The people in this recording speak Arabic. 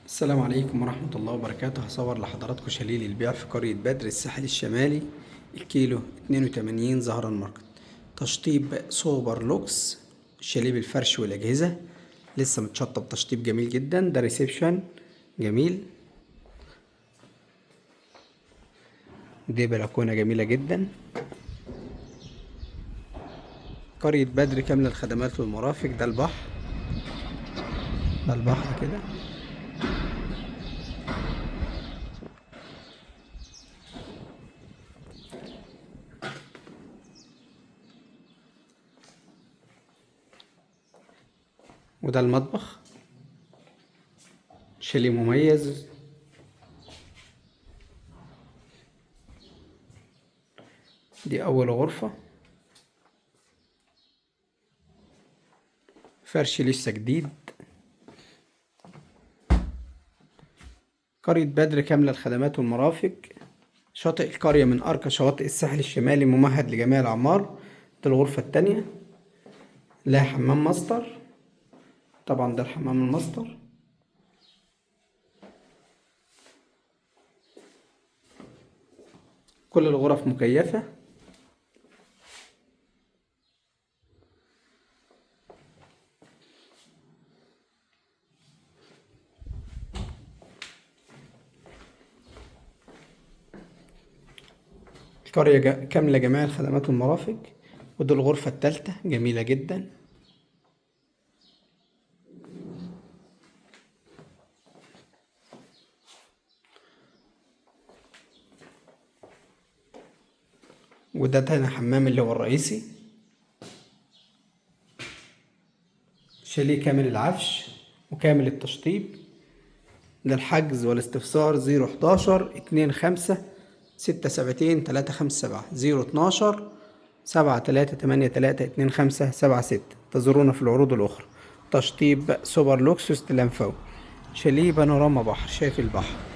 السلام عليكم ورحمة الله وبركاته. هصور لحضراتكم شاليه للبيع في قرية بدر الساحل الشمالي. الكيلو 82 زهرة ماركت. تشطيب سوبر لوكس. شاليه بالفرش والأجهزة، لسه متشطب تشطيب جميل جدا. ده ريسبشن جميل، دي بلكونة جميلة جدا. قرية بدر كاملة الخدمات والمرافق. ده البحر، ده البحر كده. وده المطبخ، شاليه مميز. دي أول غرفة، فرش لسه جديد. قرية بدر كاملة الخدمات والمرافق. شاطئ القرية من أرقى شواطئ الساحل الشمالي، ممهد لجميع الأعمار. دي الغرفة التانية، لها حمام ماستر. طبعا ده الحمام الماستر. كل الغرف مكيفة. القرية كاملة جميع الخدمات والمرافق. ودي الغرفة التالتة، جميلة جدا. وده تاني حمام اللي هو الرئيسي. شاليه كامل العفش وكامل التشطيب. للحجز والاستفسار 011 25 672 357 012 7383 2576. تزورونا في العروض الأخرى. تشطيب سوبر لوكس استلام فوق. شاليه بانوراما بحر، شايف البحر.